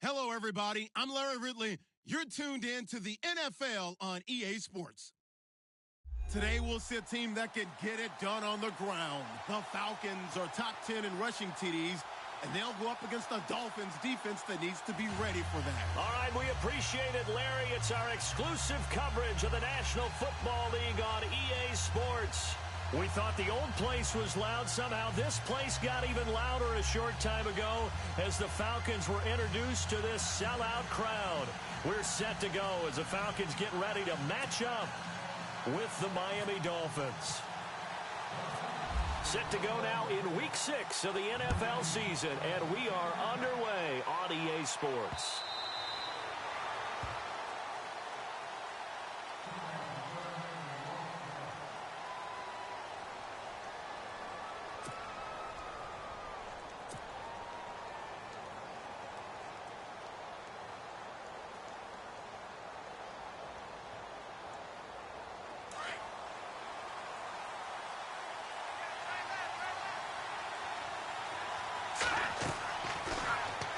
Hello, everybody. I'm Larry Ridley. You're tuned in to the NFL on EA Sports. Today, we'll see a team that can get it done on the ground. The Falcons are top 10 in rushing TDs, and they'll go up against the Dolphins defense that needs to be ready for that. All right, we appreciate it, Larry. It's our exclusive coverage of the National Football League on EA Sports. We thought the old place was loud. Somehow this place got even louder a short time ago as the Falcons were introduced to this sellout crowd. We're set to go as the Falcons get ready to match up with the Miami Dolphins. Set to go now in Week 6 of the NFL season, and we are underway on EA Sports.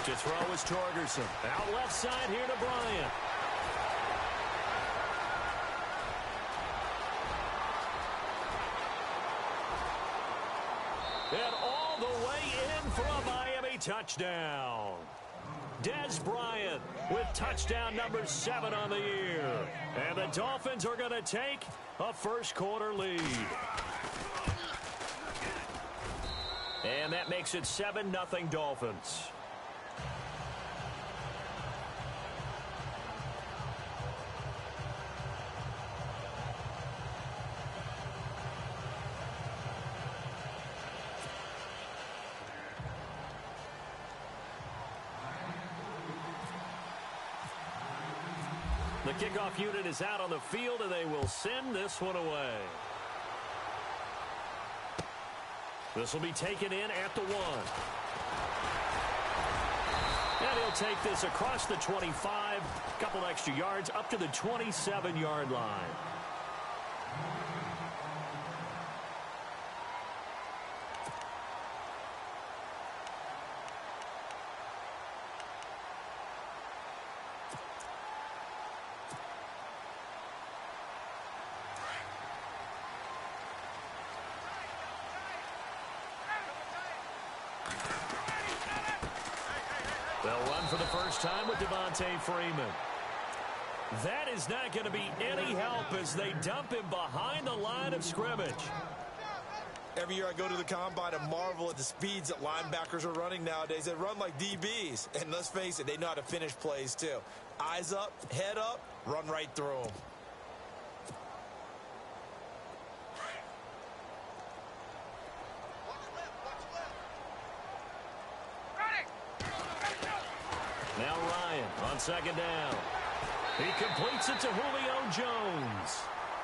To throw is Torgerson. Out left side here to Bryant. And all the way in for a Miami touchdown. Dez Bryant with touchdown number 7 on the year. And the Dolphins are going to take a first quarter lead. And that makes it 7-0 Dolphins. The kickoff unit is out on the field, and they will send this one away. This will be taken in at the 1. And he'll take this across the 25, a couple extra yards, up to the 27-yard line. They'll run for the first time with Devontae Freeman. That is not going to be any help as they dump him behind the line of scrimmage. Every year I go to the combine and marvel at the speeds that linebackers are running nowadays. They run like DBs. And let's face it, they know how to finish plays too. Eyes up, head up, run right through them. Now Ryan on second down. He completes it to Julio Jones.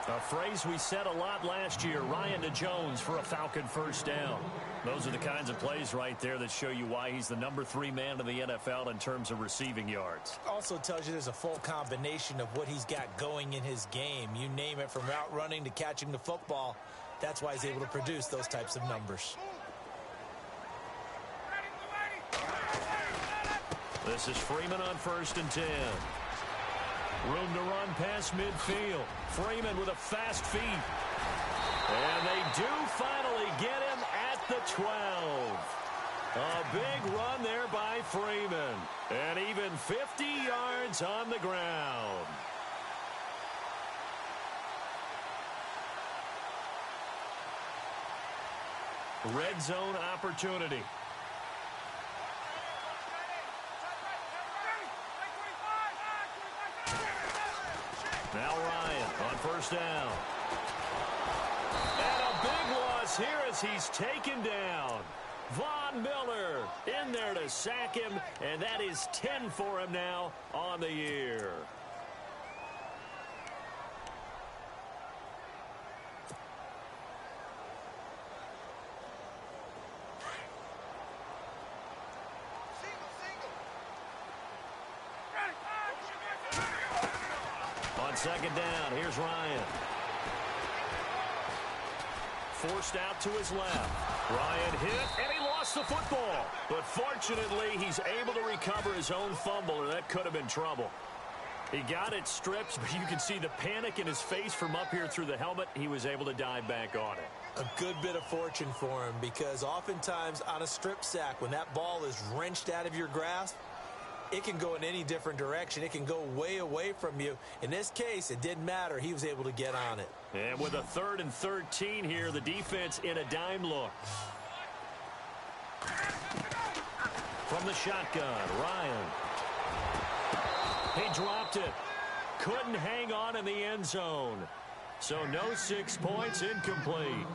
A phrase we said a lot last year, Ryan to Jones for a Falcon first down. Those are the kinds of plays right there that show you why he's the number 3 man in the NFL in terms of receiving yards. Also tells you there's a full combination of what he's got going in his game. You name it, from route running to catching the football. That's why he's able to produce those types of numbers. This is Freeman on 1st and 10. Room to run past midfield. Freeman with a fast feet. And they do finally get him at the 12. A big run there by Freeman. And even 50 yards on the ground. Red zone opportunity. Now Ryan on first down. And a big loss here as he's taken down. Von Miller in there to sack him, and that is 10 for him now on the year. On second down, here's Ryan. Forced out to his left. Ryan hit, and he lost the football. But fortunately, he's able to recover his own fumble, or that could have been trouble. He got it stripped, but you can see the panic in his face from up here through the helmet. He was able to dive back on it. A good bit of fortune for him, because oftentimes on a strip sack, when that ball is wrenched out of your grasp, it can go in any different direction. It can go way away from you. In this case, it didn't matter. He was able to get on it. And with a 3rd and 13 here, the defense in a dime look. From the shotgun, Ryan. He dropped it. Couldn't hang on in the end zone. So no 6 points, incomplete.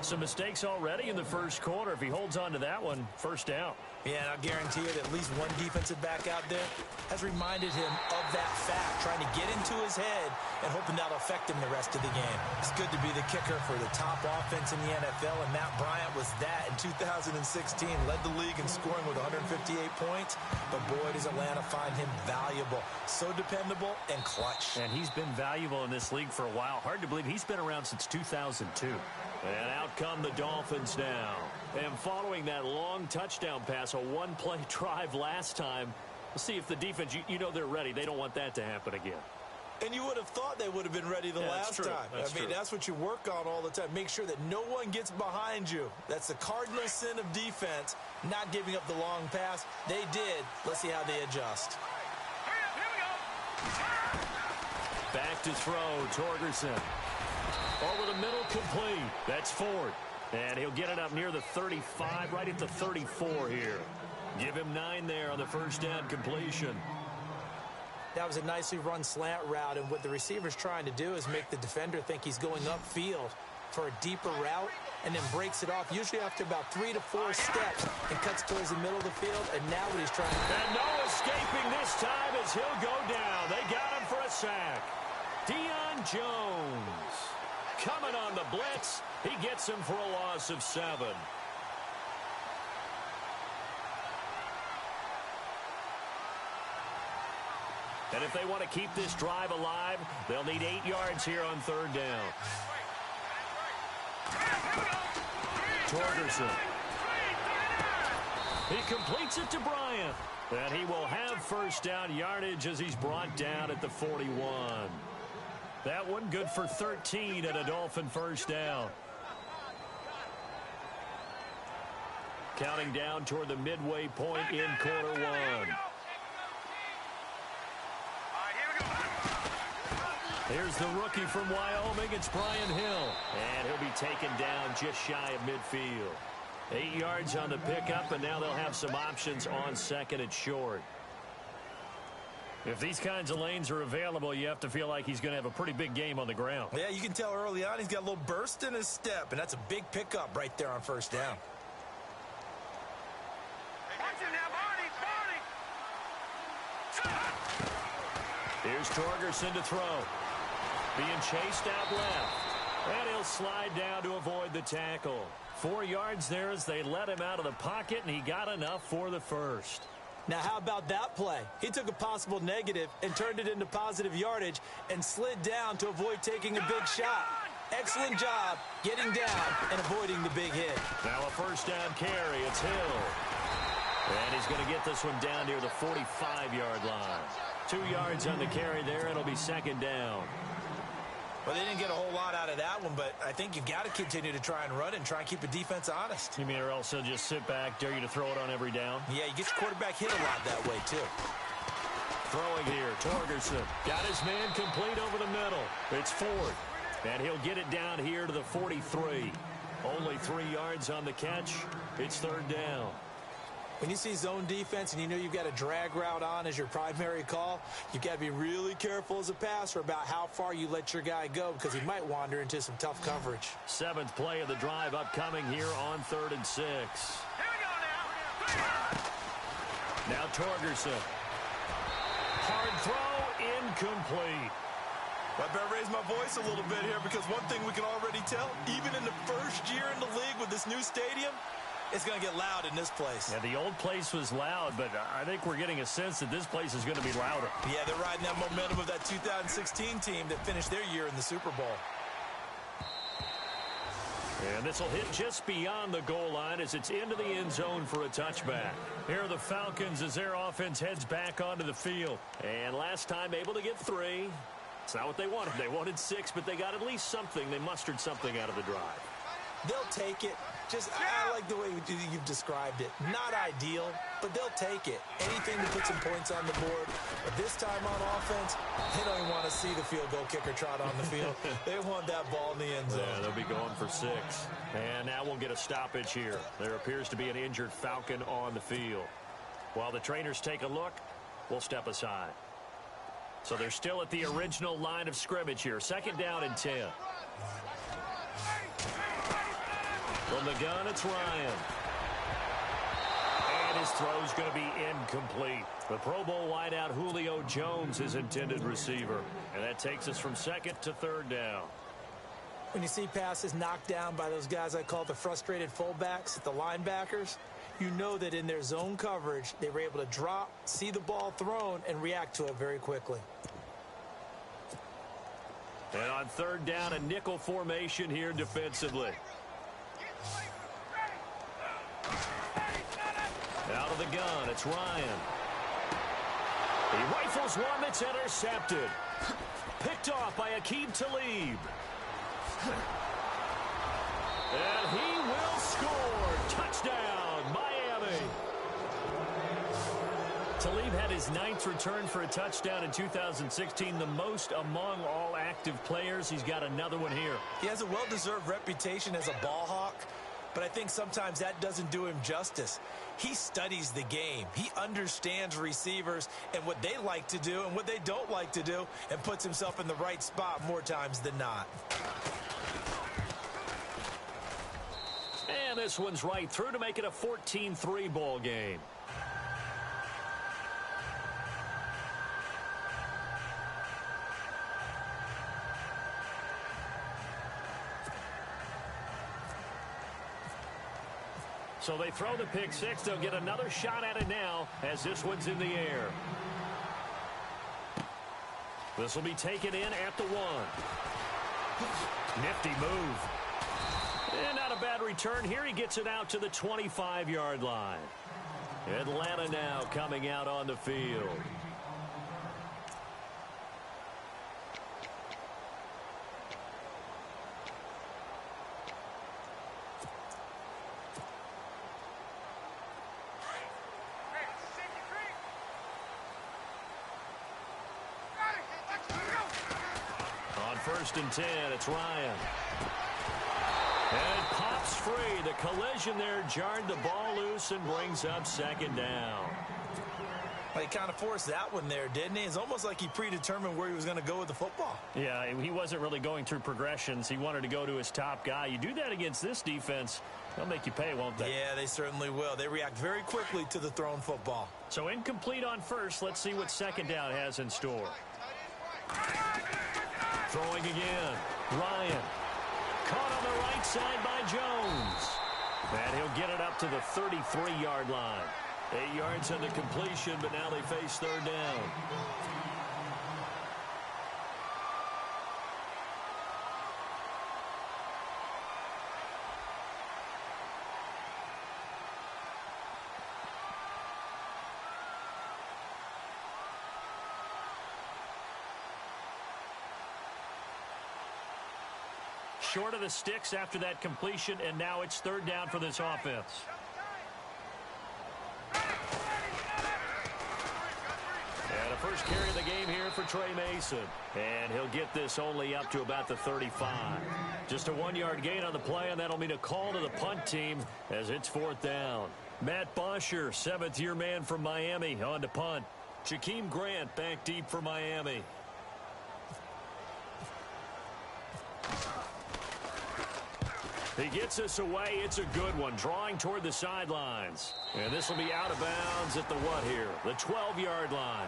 Some mistakes already in the first quarter. If he holds on to that one, first down. Yeah, and I'll guarantee you that at least one defensive back out there has reminded him of that fact, trying to get into his head and hoping that'll affect him the rest of the game. It's good to be the kicker for the top offense in the NFL, and Matt Bryant was that in 2016. Led the league in scoring with 158 points, but boy, does Atlanta find him valuable. So dependable and clutch. And he's been valuable in this league for a while. Hard to believe he's been around since 2002. And out come the Dolphins now. And following that long touchdown pass, a one-play drive last time, we'll see if the defense, you know they're ready. They don't want that to happen again. And you would have thought they would have been ready the last time. That's what you work on all the time. Make sure that no one gets behind you. That's the cardinal sin of defense, not giving up the long pass. They did. Let's see how they adjust. Back to throw, Torgerson. Over the middle, complete. That's Ford. And he'll get it up near the 35, right at the 34 here. Give him 9 there on the first down completion. That was a nicely run slant route, and what the receiver's trying to do is make the defender think he's going upfield for a deeper route, and then breaks it off, usually after about 3 to 4 steps, and cuts towards the middle of the field, and now what he's trying to do. And no escaping this time as he'll go down. They got him for a sack. Deion Jones coming on the blitz. He gets him for a loss of 7. And if they want to keep this drive alive, they'll need 8 yards here on 3rd down. Torgerson. He completes it to Bryant. And he will have first down yardage as he's brought down at the 41. That one good for 13 at a Dolphin first down. Counting down toward the midway point in quarter 1. Here's the rookie from Wyoming. It's Brian Hill. And he'll be taken down just shy of midfield. 8 yards on the pickup, and now they'll have some options on 2nd and short. If these kinds of lanes are available, you have to feel like he's going to have a pretty big game on the ground. Yeah, you can tell early on he's got a little burst in his step, and that's a big pickup right there on first down. Here's Torgerson to throw. Being chased out left. And he'll slide down to avoid the tackle. 4 yards there as they let him out of the pocket, and he got enough for the first. Now, how about that play? He took a possible negative and turned it into positive yardage and slid down to avoid taking a big shot. Excellent job getting down and avoiding the big hit. Now a first down carry. It's Hill. And he's going to get this one down near the 45-yard line. 2 yards on the carry there. It'll be 2nd down. Well, they didn't get a whole lot out of that one, but I think you've got to continue to try and run and try and keep the defense honest. You mean or else he'll just sit back, dare you to throw it on every down? Yeah, you get your quarterback hit a lot that way, too. Throwing here, Torgerson. Got his man complete over the middle. It's Ford. And he'll get it down here to the 43. Only 3 yards on the catch. It's 3rd down. When you see zone defense and you know you've got a drag route on as your primary call, you've got to be really careful as a passer about how far you let your guy go because he might wander into some tough coverage. 7th play of the drive upcoming here on 3rd and 6. Here we go now. Now Torgerson. Hard throw, incomplete. I better raise my voice a little bit here because one thing we can already tell, even in the first year in the league with this new stadium, it's going to get loud in this place. Yeah, the old place was loud, but I think we're getting a sense that this place is going to be louder. Yeah, they're riding that momentum of that 2016 team that finished their year in the Super Bowl. And this will hit just beyond the goal line as it's into the end zone for a touchback. Here are the Falcons as their offense heads back onto the field. And last time able to get 3. It's not what they wanted. They wanted 6, but they got at least something. They mustered something out of the drive. They'll take it. I like the way you've described it. Not ideal, but they'll take it. Anything to put some points on the board. But this time on offense, they don't even want to see the field goal kicker trot on the field. They want that ball in the end zone. Yeah, they'll be going for 6. And now we'll get a stoppage here. There appears to be an injured Falcon on the field. While the trainers take a look, we'll step aside. So they're still at the original line of scrimmage here. 2nd down and 10. From the gun, it's Ryan. And his throw's going to be incomplete. The Pro Bowl wideout Julio Jones is intended receiver. And that takes us from 2nd to 3rd down. When you see passes knocked down by those guys I call the frustrated fullbacks, the linebackers, you know that in their zone coverage, they were able to drop, see the ball thrown, and react to it very quickly. And on 3rd down, a nickel formation here defensively. Out of the gun, it's Ryan. He rifles one that's intercepted. Picked off by Aqib Talib. And he will score. Touchdown, Miami. Talib had his 9th return for a touchdown in 2016, the most among all active players. He's got another one here. He has a well-deserved reputation as a ball hawk, but I think sometimes that doesn't do him justice. He studies the game. He understands receivers and what they like to do and what they don't like to do, and puts himself in the right spot more times than not. And this one's right through to make it a 14-3 ball game. So they throw the pick 6. They'll get another shot at it now as this one's in the air. This will be taken in at the 1. Nifty move. And not a bad return here. He gets it out to the 25-yard line. Atlanta now coming out on the field. On 1st and 10, it's Ryan. And it pops free. The collision there jarred the ball loose and brings up 2nd down. Well, he kind of forced that one there, didn't he? It's almost like he predetermined where he was going to go with the football. Yeah, he wasn't really going through progressions. He wanted to go to his top guy. You do that against this defense, they'll make you pay, won't they? Yeah, they certainly will. They react very quickly to the thrown football. So incomplete on 1st. Let's see what 2nd down has in store. Throwing again. Ryan. Caught on the right side by Jones. And he'll get it up to the 33-yard line. 8 yards on the completion, but now they face 3rd down. Short of the sticks after that completion, and now it's 3rd down for this offense. And a first carry of the game here for Trey Mason. And he'll get this only up to about the 35. Just a 1-yard gain on the play, and that'll mean a call to the punt team as it's 4th down. Matt Bosher, 7th-year man from Miami, on to punt. Jakeem Grant back deep for Miami. He gets us away. It's a good one. Drawing toward the sidelines. And this will be out of bounds at the what here? The 12-yard line.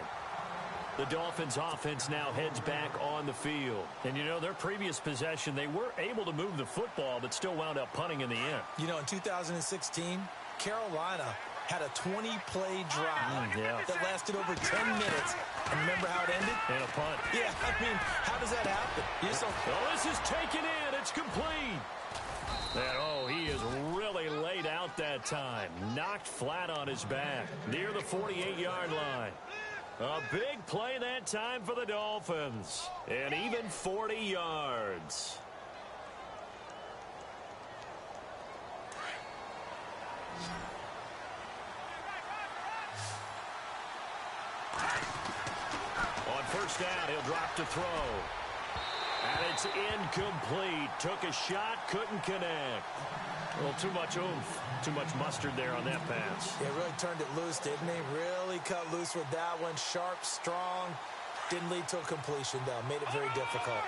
The Dolphins offense now heads back on the field. And, you know, their previous possession, they were able to move the football, but still wound up punting in the end. You know, in 2016, Carolina had a 20-play drive that lasted over 10 minutes. And remember how it ended? And a punt. Yeah, I mean, how does that happen? Oh, this is taken in. It's complete. And, he is really laid out that time. Knocked flat on his back near the 48-yard line. A big play that time for the Dolphins. And even 40 yards. first down. He'll drop to throw. And it's incomplete. Took a shot, couldn't connect. A little too much oomph, too much mustard there on that pass. Yeah, really turned it loose, didn't he? Really cut loose with that one. Sharp, strong. Didn't lead to a completion, though. Made it very difficult.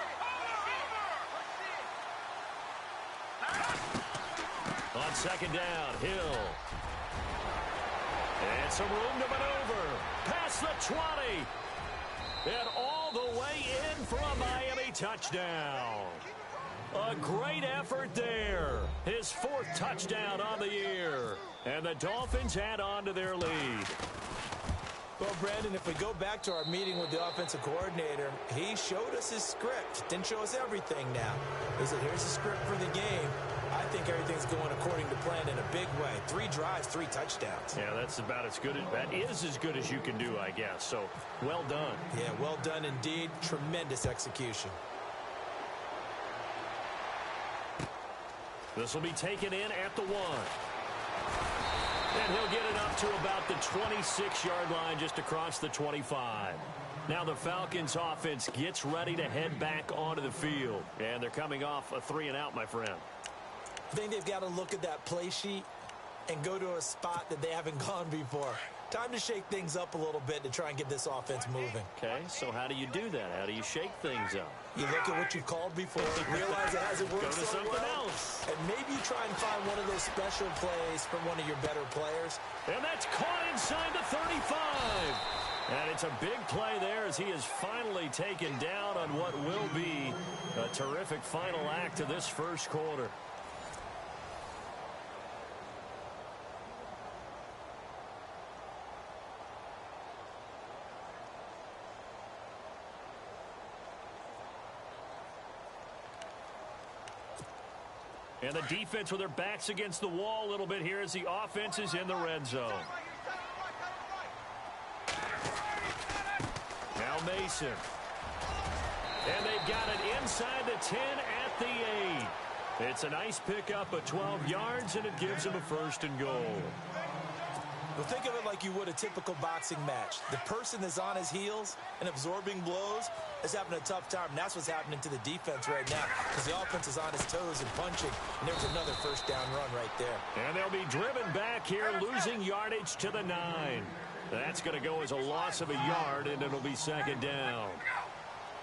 On second down, Hill. And some room to maneuver. Past the 20. And all the way in for a Miami touchdown. A great effort there. His fourth touchdown on the year. And the Dolphins add on to their lead. Well, Brandon, if we go back to our meeting with the offensive coordinator, he showed us his script. Didn't show us everything now. He said, here's the script for the game. I think everything's going according to plan in a big way. 3 drives, 3 touchdowns. Yeah, that's about as good. That is as good as you can do, I guess. So, well done. Yeah, well done indeed. Tremendous execution. This will be taken in at the 1. And he'll get it up to about the 26-yard line, just across the 25. Now the Falcons offense gets ready to head back onto the field. And they're coming off a 3-and-out, my friend. I think they've got to look at that play sheet and go to a spot that they haven't gone before. Time to shake things up a little bit to try and get this offense moving. Okay, so how do you do that? How do you shake things up? You look at what you've called before, realize it hasn't worked Go to so something well, else. and maybe try and find one of those special plays from one of your better players. And that's caught inside the 35. And it's a big play there as he is finally taken down on what will be a terrific final act of this first quarter. And the defense with their backs against the wall a little bit here as the offense is in the red zone. Now Mason. And they've got it inside the 10 at the 8. It's a nice pickup of 12 yards, and it gives them a first and goal. Well, think of it like you would a typical boxing match. The person that's on his heels and absorbing blows is having a tough time. And that's what's happening to the defense right now because the offense is on his toes and punching. And there's another first down run right there. And they'll be driven back here, losing yardage to the 9. That's going to go as a loss of a yard, and it'll be second down.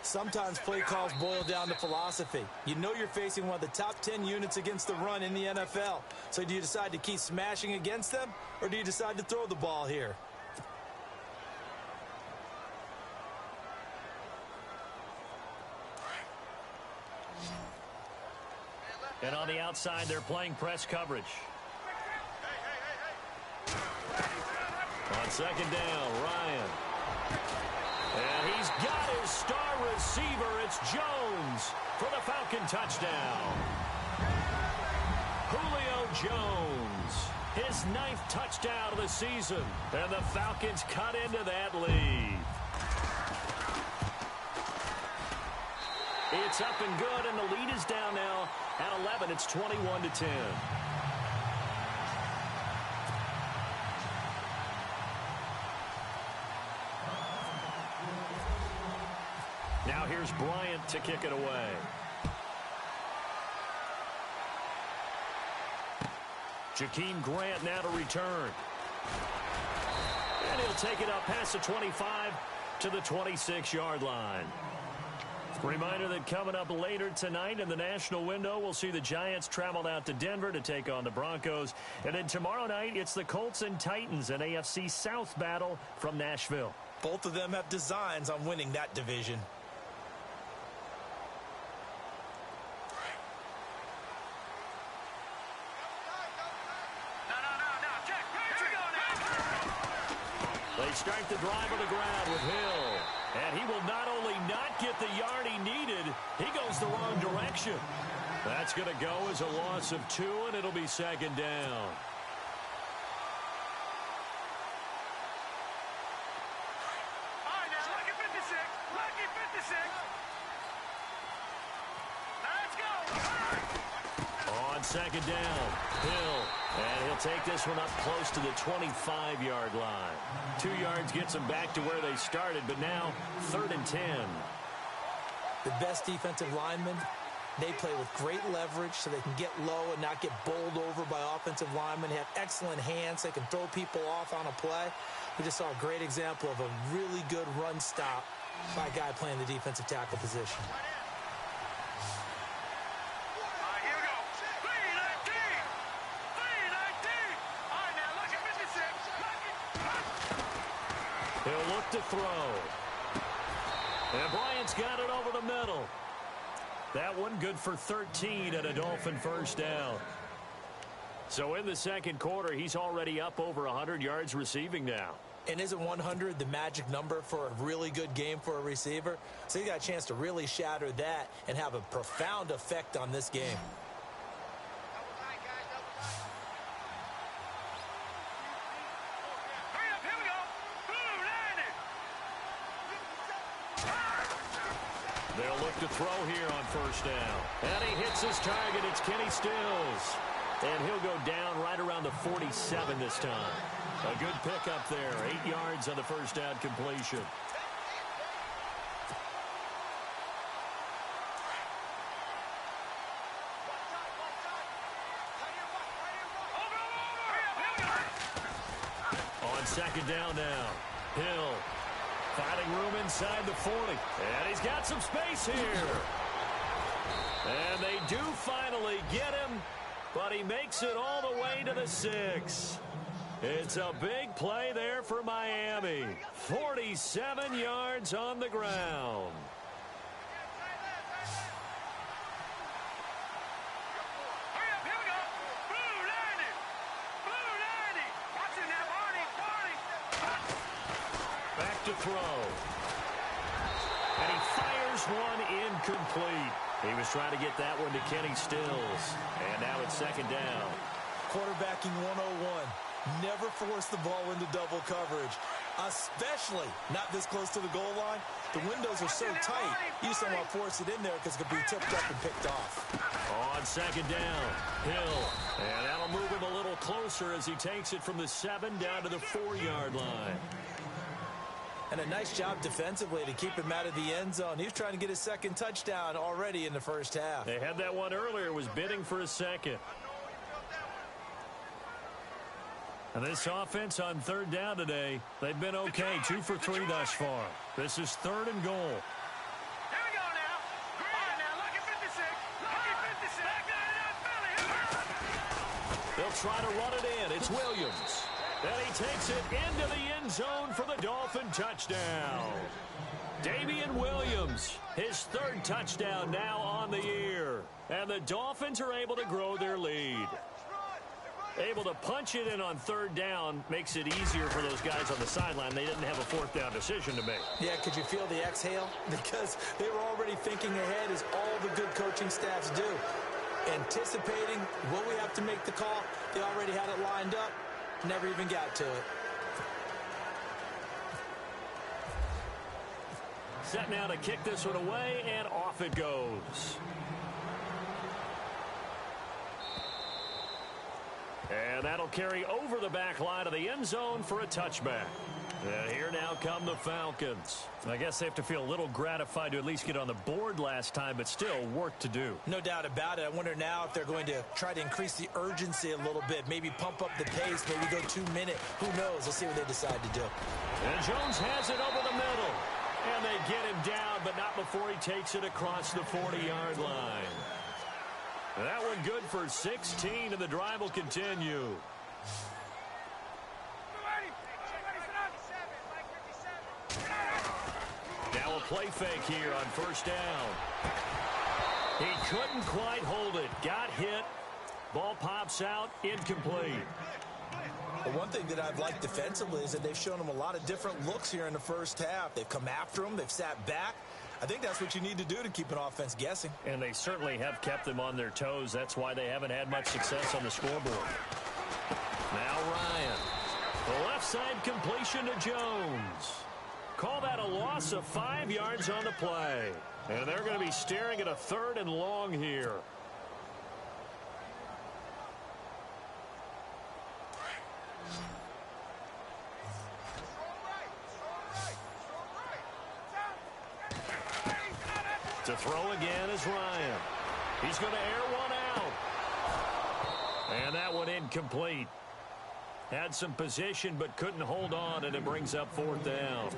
Sometimes play calls boil down to philosophy. You know you're facing one of the top 10 units against the run in the NFL. So do you decide to keep smashing against them, or do you decide to throw the ball here? And on the outside, they're playing press coverage. On second down, Ryan. And he's got his star receiver. It's Jones for the Falcon touchdown. Julio Jones, his 9th touchdown of the season. And the Falcons cut into that lead. It's up and good, and the lead is down now at 11. It's 21-10. Now here's Bryant to kick it away. Jakeem Grant now to return. And he'll take it up past the 25 to the 26-yard line. Reminder that coming up later tonight in the national window, we'll see the Giants travel out to Denver to take on the Broncos. And then tomorrow night, it's the Colts and Titans, an AFC South battle from Nashville. Both of them have designs on winning that division. They start the drive on the ground with Hill. And he will not only not get the yard he needed, he goes the wrong direction. That's going to go as a loss of 2, and it'll be second down. All right, now, lucky 56. Lucky 56. Let's go. On second down. Hill, and he'll take this one up close to the 25-yard line. 2 yards gets them back to where they started, but now 3rd and 10. The best defensive linemen, they play with great leverage so they can get low and not get bowled over by offensive linemen. They have excellent hands. They can throw people off on a play. We just saw a great example of a really good run stop by a guy playing the defensive tackle position. Here we go. 319. 319. All right, now look at 56. He'll look to throw. And Bryant's got it over the middle. That one good for 13 and a Dolphin first down. So in the second quarter, he's already up over 100 yards receiving now. And isn't 100 the magic number for a really good game for a receiver? So he got a chance to really shatter that and have a profound effect on this game. Hurry up, here we go. 290. They'll look to throw here on first down. And he hits his target. It's Kenny Stills. And he'll go down right around the 47 this time. A good pickup there. 8 yards on the first down completion. On second down now. Hill. Finding room inside the 40. And he's got some space here. And they do finally get him, but he makes it all the way to the 6. It's a big play there for Miami. 47 yards on the ground. Hurry up, here we go. 290. 290. Watch it now, Barney. Back to throw. And he fires one incomplete. He was trying to get that one to Kenny Stills. And now it's second down. Quarterbacking 101. Never force the ball into double coverage, especially not this close to the goal line. The windows are so tight, you just don't want to force it in there because it could be tipped up and picked off. On second down, Hill. And that'll move him a little closer as he takes it from the 7 down to the 4-yard line. And a nice job defensively to keep him out of the end zone. He was trying to get his second touchdown already in the first half. They had that one earlier, was bidding for a second. And this offense on third down today, they've been okay. 2 for 3 thus far. This is 3rd and goal. Here we go now. All right, now look at 56. Look at 56. They'll try to run it in. It's Williams. And he takes it into the end zone for the Dolphin touchdown. Damian Williams, his 3rd touchdown now on the year. And the Dolphins are able to grow their lead. Able to punch it in on 3rd down makes it easier for those guys on the sideline. They didn't have a 4th down decision to make. Yeah, could you feel the exhale? Because they were already thinking ahead, as all the good coaching staffs do. Anticipating, will we have to make the call? They already had it lined up. Never even got to it. Set now to kick this one away, and off it goes. And that'll carry over the back line of the end zone for a touchback. And here now come the Falcons. I guess they have to feel a little gratified to at least get on the board last time, but still work to do. No doubt about it. I wonder now if they're going to try to increase the urgency a little bit, maybe pump up the pace, maybe go 2-minute. Who knows? Let's see what they decide to do. And Jones has it over the middle. And they get him down, but not before he takes it across the 40-yard line. That one good for 16, and the drive will continue. Now a play fake here on first down. He couldn't quite hold it. Got hit. Ball pops out. Incomplete. Well, one thing that I've liked defensively is that they've shown him a lot of different looks here in the first half. They've come after him. They've sat back. I think that's what you need to do to keep an offense guessing. And they certainly have kept them on their toes. That's why they haven't had much success on the scoreboard. Now Ryan. The left side completion to Jones. Call that a loss of 5 yards on the play. And they're going to be staring at a 3rd and long here. To throw again is Ryan. He's going to air one out. And that one incomplete. Had some position but couldn't hold on, and it brings up 4th down.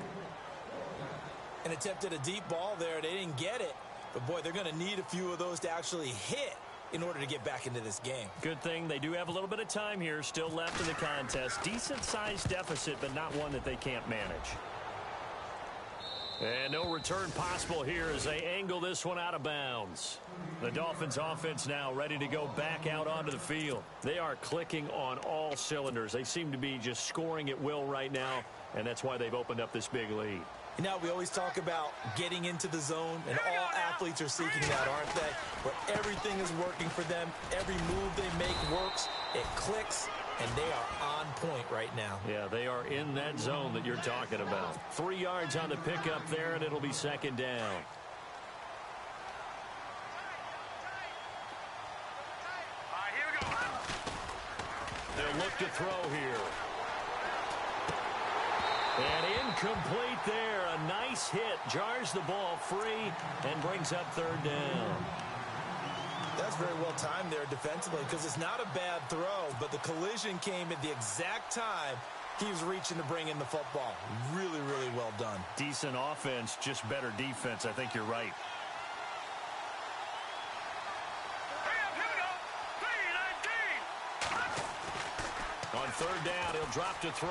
And attempted a deep ball there. They didn't get it. But, boy, they're going to need a few of those to actually hit in order to get back into this game. Good thing they do have a little bit of time here still left in the contest. Decent-sized deficit, but not one that they can't manage. And no return possible here as they angle this one out of bounds. The Dolphins offense now ready to go back out onto the field. They are clicking on all cylinders. They seem to be just scoring at will right now, and that's why they've opened up this big lead. You know, we always talk about getting into the zone, and all athletes are seeking that, aren't they? Where everything is working for them. Every move they make works. It clicks, and they are on point right now. Yeah, they are in that zone that you're talking about. 3 yards on the pickup there, and it'll be 2nd down. Here we go. They'll look to throw here. And incomplete there. A nice hit. Jars the ball free and brings up 3rd down. That's very well timed there defensively because it's not a bad throw, but the collision came at the exact time he was reaching to bring in the football. Really, really well done. Decent offense, just better defense. I think you're right. Here we go. 3-19. On 3rd down, he'll drop to throw.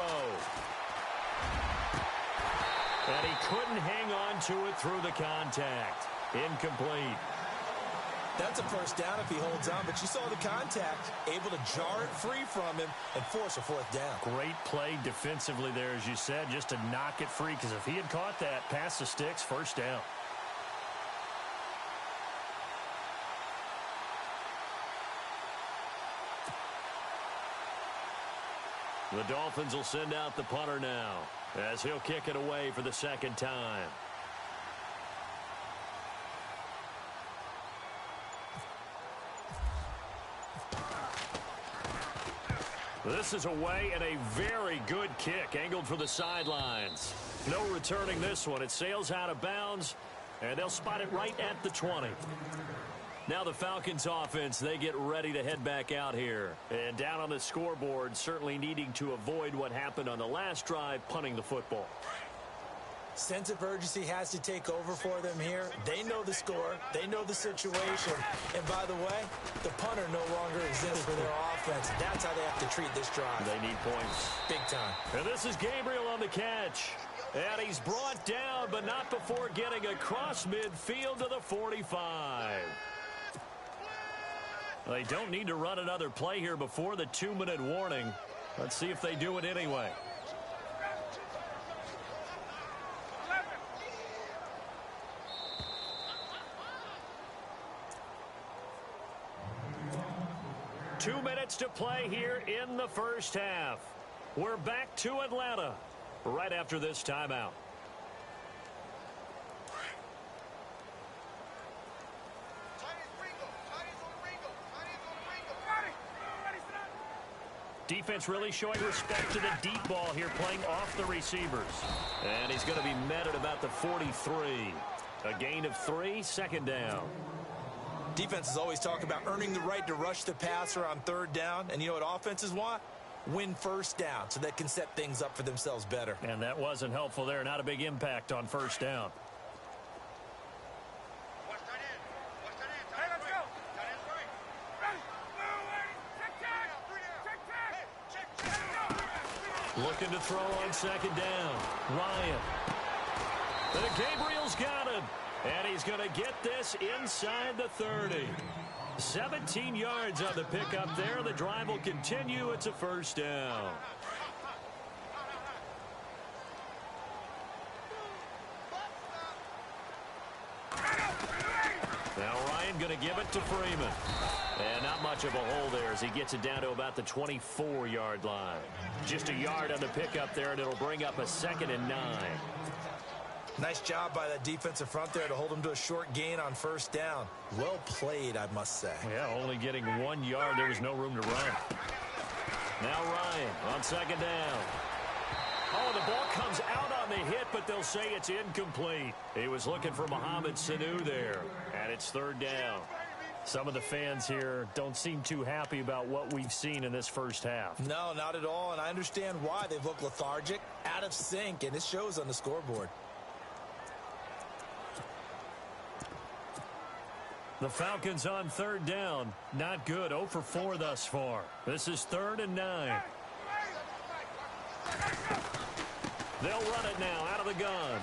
And he couldn't hang on to it through the contact. Incomplete. That's a 1st down if he holds on, but you saw the contact, able to jar it free from him and force a 4th down. Great play defensively there, as you said, just to knock it free, because if he had caught that, past the sticks, 1st down. The Dolphins will send out the punter now as he'll kick it away for the 2nd time. This is away and a very good kick angled for the sidelines. No returning this one. It sails out of bounds, and they'll spot it right at the 20. Now the Falcons offense, they get ready to head back out here. And down on the scoreboard, certainly needing to avoid what happened on the last drive, punting the football. Sense of urgency has to take over for them here. They know the score. They know the situation. And by the way, the punter no longer exists for their offense. That's how they have to treat this drive. They need points. Big time. And this is Gabriel on the catch. And he's brought down, but not before getting across midfield to the 45. They don't need to run another play here before the 2-minute warning. Let's see if they do it anyway. Two minutes to play here in the first half. We're back to Atlanta right after this timeout. Defense really showing respect to the deep ball here, playing off the receivers. And he's going to be met at about the 43. A gain of 3, 2nd down. Defenses always talk about earning the right to rush the passer on 3rd down. And you know what offenses want? Win 1st down so they can set things up for themselves better. And that wasn't helpful there. Not a big impact on 1st down. Hey, let's go. Looking to throw on 2nd down. Ryan. And Gabriel's got him. And he's going to get this inside the 30. 17 yards on the pickup there. The drive will continue. It's a 1st down. Now Ryan going to give it to Freeman. And not much of a hole there as he gets it down to about the 24-yard line. Just a yard on the pickup there, and it'll bring up a 2nd and 9. Nice job by that defensive front there to hold him to a short gain on 1st down. Well played, I must say. Yeah, only getting 1 yard. There was no room to run. Now Ryan on 2nd down. Oh, the ball comes out on the hit, but they'll say it's incomplete. He was looking for Mohamed Sanu there, and it's third down. Some of the fans here don't seem too happy about what we've seen in this first half. No, not at all, and I understand why. They've looked lethargic, out of sync, and it shows on the scoreboard. The Falcons on third down. Not good. 0 for 4 thus far. This is 3rd and 9. They'll run it now out of the gun.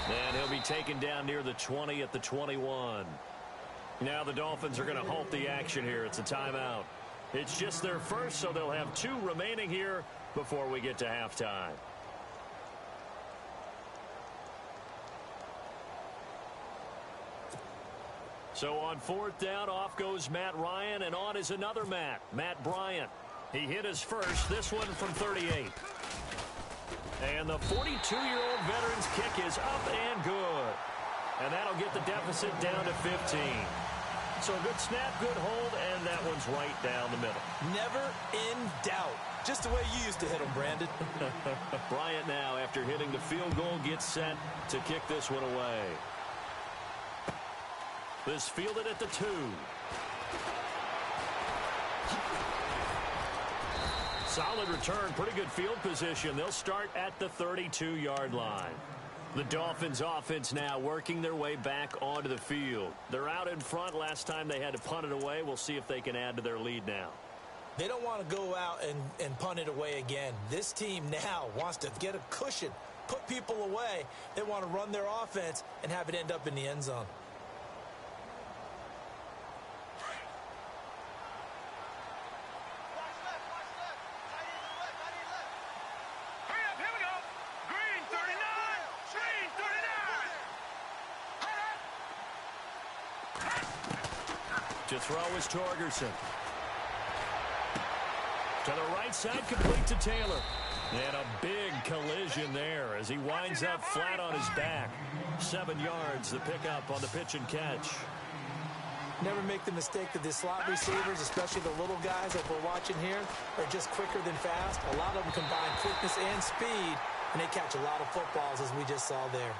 And he'll be taken down near the 20 at the 21. Now the Dolphins are going to halt the action here. It's a timeout. It's just their first, so they'll have 2 remaining here before we get to halftime. So on 4th down, off goes Matt Ryan, and on is another Matt Bryant. He hit his first, this one from 38. And the 42-year-old veteran's kick is up and good. And that'll get the deficit down to 15. So a good snap, good hold, and that one's right down the middle. Never in doubt. Just the way you used to hit them, Brandon. Bryant now, after hitting the field goal, gets set to kick this one away. This fielded at the 2. Solid return, pretty good field position. They'll start at the 32-yard line. The Dolphins offense now working their way back onto the field. They're out in front. Last time they had to punt it away. We'll see if they can add to their lead now. They don't want to go out and punt it away again. This team now wants to get a cushion, put people away. They want to run their offense and have it end up in the end zone. To throw is Torgerson. To the right side, complete to Taylor. And a big collision there as he winds up flat on his back. 7 yards, the pickup on the pitch and catch. Never make the mistake that the slot receivers, especially the little guys that we're watching here, are just quicker than fast. A lot of them combine quickness and speed, and they catch a lot of footballs, as we just saw there.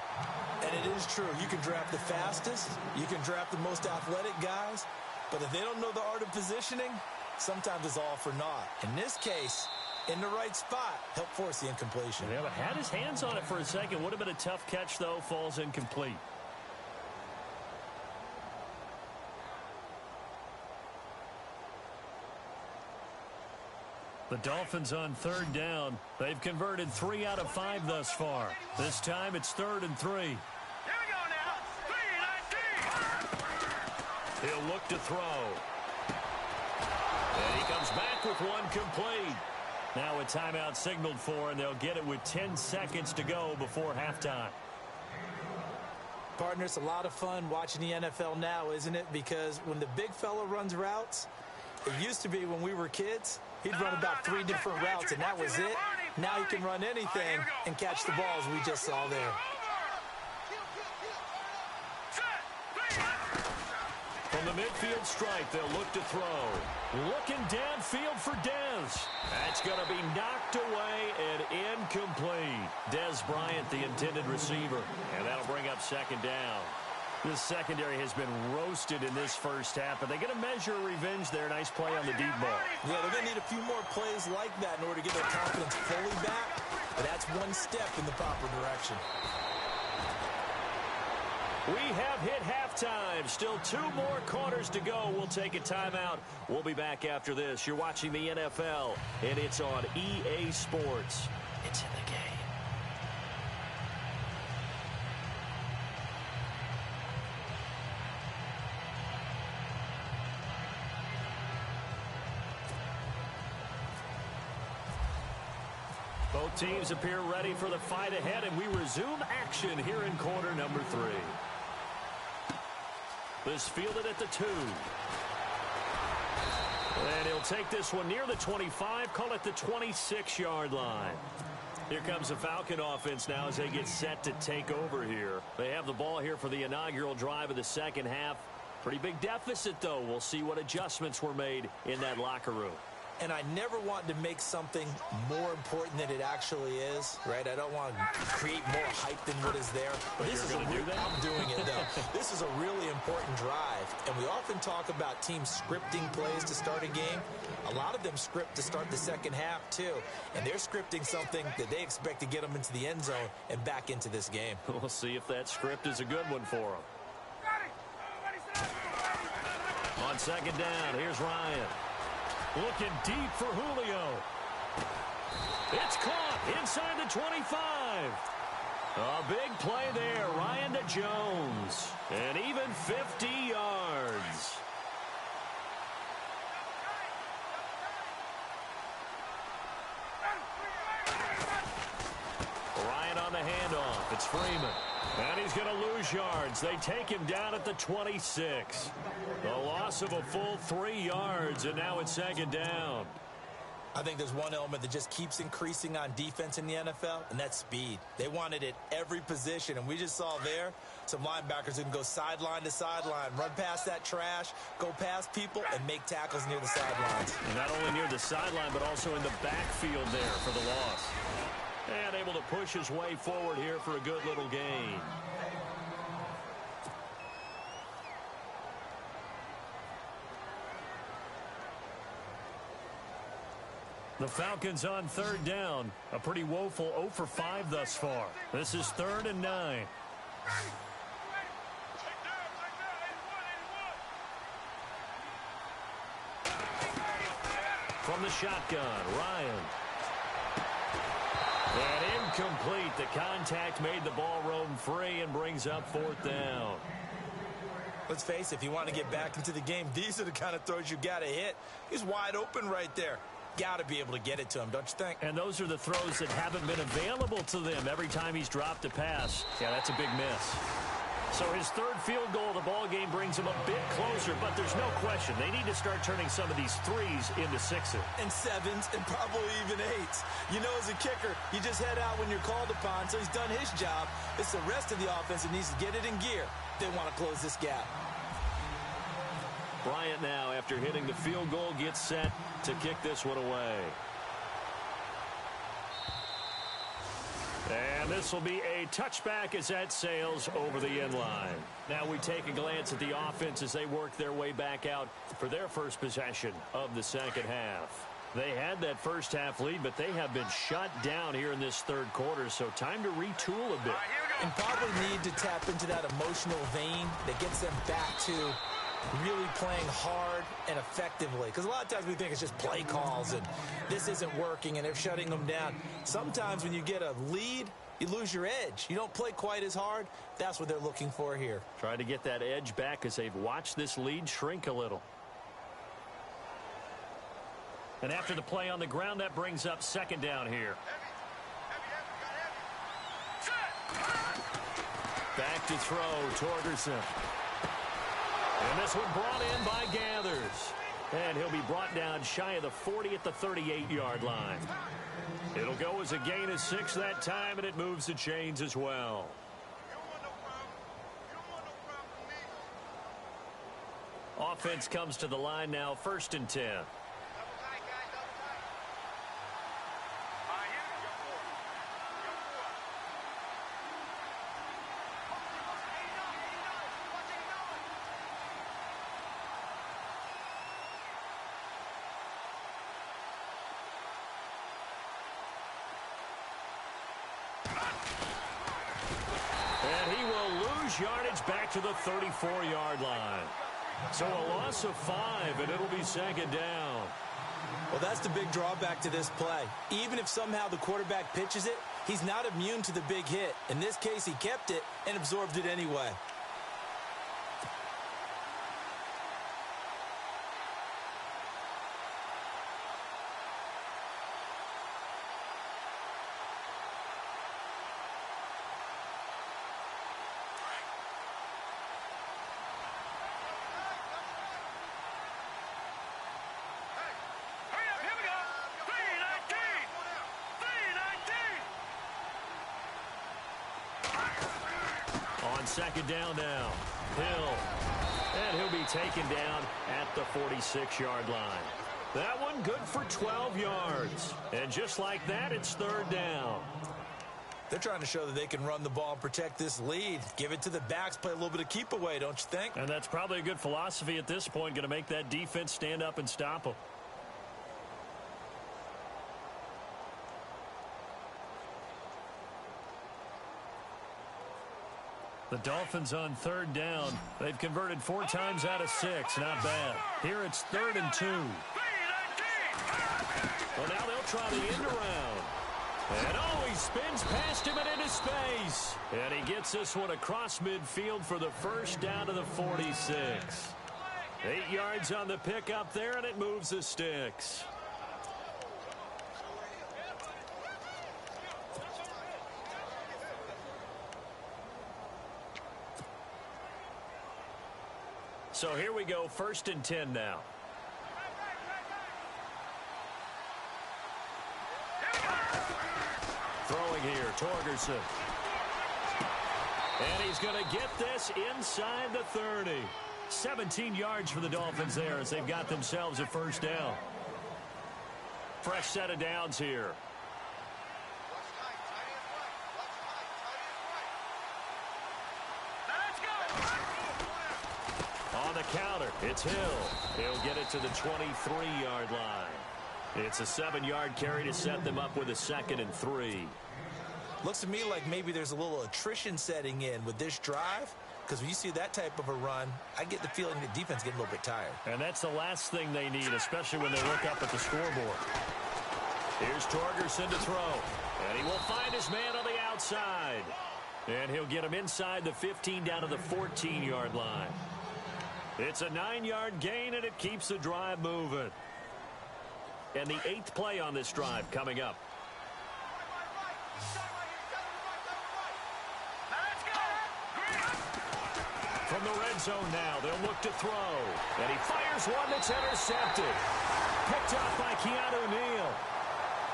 And it is true. You can draft the fastest. You can draft the most athletic guys. But if they don't know the art of positioning, sometimes it's all for naught. In this case, in the right spot, help force the incompletion. Yeah, but had his hands on it for a second. Would have been a tough catch, though. Falls incomplete. The Dolphins on third down. They've converted 3 out of 5 thus far. This time it's 3rd and 3. Here we go now. 3-19. He'll look to throw. And he comes back with one complete. Now a timeout signaled for, and they'll get it with 10 seconds to go before halftime. Partner, it's a lot of fun watching the NFL now, isn't it? Because when the big fella runs routes, it used to be when we were kids, he'd run about 3 different routes, and that was it. Now he can run anything and catch the balls we just saw there. From the midfield stripe, they'll look to throw. Looking downfield for Dez. That's going to be knocked away and incomplete. Dez Bryant, the intended receiver. And that'll bring up 2nd down. This secondary has been roasted in this first half, but they get a measure of revenge there. Nice play on the deep ball. Yeah, they're going to need a few more plays like that in order to get their confidence fully back. But that's one step in the proper direction. We have hit halftime. Still 2 more quarters to go. We'll take a timeout. We'll be back after this. You're watching the NFL, and it's on EA Sports. It's in the game. Both teams appear ready for the fight ahead, and we resume action here in quarter number 3. This fielded at the 2. And he'll take this one near the 25, call it the 26-yard line. Here comes the Falcon offense now as they get set to take over here. They have the ball here for the inaugural drive of the second half. Pretty big deficit, though. We'll see what adjustments were made in that locker room. and I never want to make something more important than it actually is, right? I don't want to create more hype than what is there. But this is I'm doing it, though. This is a really important drive, and we often talk about teams scripting plays to start a game. A lot of them script to start the second half, too, and they're scripting something that they expect to get them into the end zone and back into this game. We'll see if that script is a good one for them. On second down, here's Ryan. Looking deep for Julio. It's caught inside the 25. A big play there. Ryan to Jones. And even 50 yards. Ryan on the handoff. It's Freeman. And he's going to lose yards. They take him down at the 26. The loss of a full 3 yards, and now it's second down. I think there's one element that just keeps increasing on defense in the NFL, and that's speed. They want it at every position, and we just saw there some linebackers who can go sideline to sideline, run past that trash, go past people, and make tackles near the sidelines. And not only near the sideline, but also in the backfield there for the loss. And able to push his way forward here for a good little gain. The Falcons on third down. A pretty woeful 0 for 5 thus far. This is 3rd and 9. From the shotgun, Ryan. And incomplete. The contact made the ball roam free and brings up 4th down. Let's face it, if you want to get back into the game, these are the kind of throws you got to hit. He's wide open right there. Got to be able to get it to him, don't you think? And those are the throws that haven't been available to them every time he's dropped a pass. Yeah, that's a big miss. So his 3rd field goal of the ball game brings him a bit closer, but there's no question they need to start turning some of these 3s into 6s. And 7s, and probably even 8s. You know, as a kicker, you just head out when you're called upon, so he's done his job. It's the rest of the offense that needs to get it in gear. They want to close this gap. Bryant now, after hitting the field goal, gets set to kick this one away. And this will be a touchback as that sails over the end line. Now we take a glance at the offense as they work their way back out for their first possession of the second half. They had that first half lead, but they have been shut down here in this 3rd quarter, so time to retool a bit. And probably need to tap into that emotional vein that gets them back to really playing hard and effectively. Because a lot of times we think it's just play calls and this isn't working and they're shutting them down. Sometimes when you get a lead, you lose your edge. You don't play quite as hard. That's what they're looking for here. Try to get that edge back as they've watched this lead shrink a little. And after the play on the ground, that brings up second down here. Back to throw, Torgerson. And this one brought in by Gathers. And he'll be brought down shy of the 40 at the 38-yard line. It'll go as a gain of 6 that time, and it moves the chains as well. Offense comes to the line now, 1st and 10. And he will lose yardage back to the 34-yard line. So a loss of 5, and it'll be second down. Well, that's the big drawback to this play. Even if somehow the quarterback pitches it, he's not immune to the big hit. In this case, he kept it and absorbed it anyway. On second down now, Hill. And he'll be taken down at the 46-yard line. That one good for 12 yards. And just like that, it's third down. They're trying to show that they can run the ball and protect this lead. Give it to the backs, play a little bit of keep away, don't you think? And that's probably a good philosophy at this point, going to make that defense stand up and stop them. The Dolphins on third down. They've converted 4 times out of 6. Not bad. Here it's 3rd and 2. Well, now they'll try the end around. And he spins past him and into space. And he gets this one across midfield for the first down to the 46. 8 yards on the pickup there, and it moves the sticks. So here we go, 1st and 10 now. Throwing here, Torgerson. And he's going to get this inside the 30. 17 yards for the Dolphins there as they've got themselves a first down. Fresh set of downs here. On the counter, it's Hill. He'll get it to the 23-yard line. It's a 7-yard carry to set them up with a 2nd and 3. Looks to me like maybe there's a little attrition setting in with this drive, because when you see that type of a run, I get the feeling the defense getting a little bit tired. And that's the last thing they need, especially when they look up at the scoreboard. Here's Torgerson to throw, and he will find his man on the outside. And he'll get him inside the 15 down to the 14-yard line. It's a 9-yard gain, and it keeps the drive moving. And the 8th play on this drive coming up. From the red zone now, they'll look to throw. And he fires one that's intercepted. Picked off by Keanu Neal.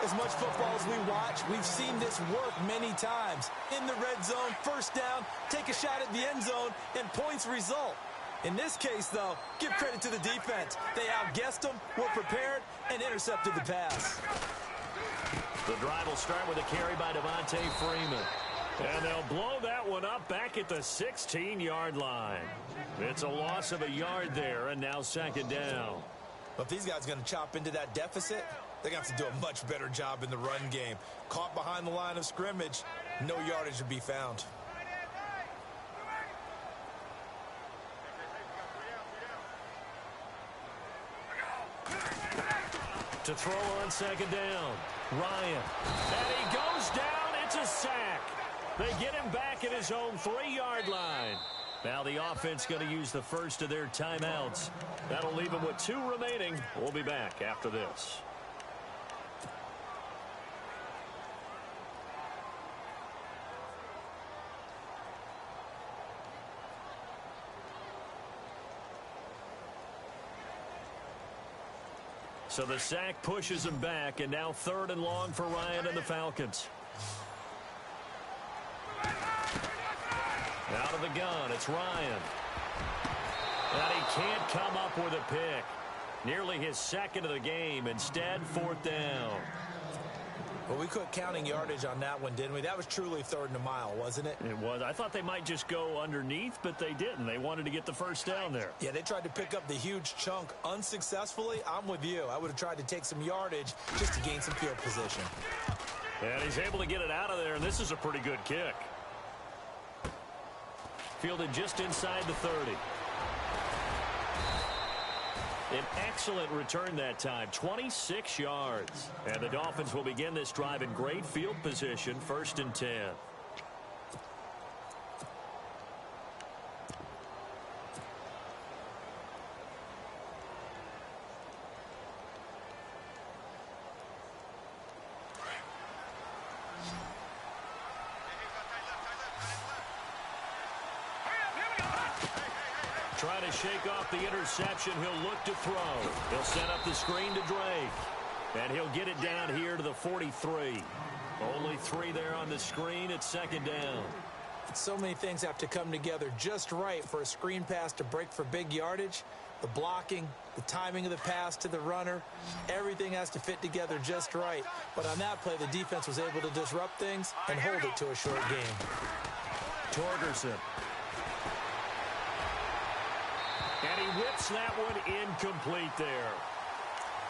As much football as we watch, we've seen this work many times. In the red zone, first down, take a shot at the end zone, and points result. In this case, though, give credit to the defense. They outguessed them, were prepared, and intercepted the pass. The drive will start with a carry by Devontae Freeman. And they'll blow that one up back at the 16-yard line. It's a loss of a yard there, and now 2nd down. But if these guys are going to chop into that deficit, they're going to have to do a much better job in the run game. Caught behind the line of scrimmage, no yardage to be found. To throw on 2nd down, Ryan. And he goes down. It's a sack. They get him back at his own 3-yard line. Now the offense going to use the first of their timeouts. That'll leave them with 2 remaining. We'll be back after this. So the sack pushes him back, and now 3rd and long for Ryan and the Falcons. Out of the gun, it's Ryan. And he can't come up with a pick. Nearly his 2nd of the game. Instead, 4th down. Well, we quit counting yardage on that one, didn't we? That was truly 3rd and a mile, wasn't it? It was. I thought they might just go underneath, but they didn't. They wanted to get the first down there. Yeah, they tried to pick up the huge chunk unsuccessfully. I'm with you. I would have tried to take some yardage just to gain some field position. And he's able to get it out of there, and this is a pretty good kick. Fielded just inside the 30. An excellent return that time, 26 yards. And the Dolphins will begin this drive in great field position, 1st and 10. Trying to shake off the interception. He'll look to throw. He'll set up the screen to Drake. And he'll get it down here to the 43. Only 3 there on the screen. It's 2nd down. So many things have to come together just right for a screen pass to break for big yardage. the blocking, the timing of the pass to the runner, everything has to fit together just right. But on that play, the defense was able to disrupt things and hold it to a short game. Torgerson. And he whips that one incomplete there.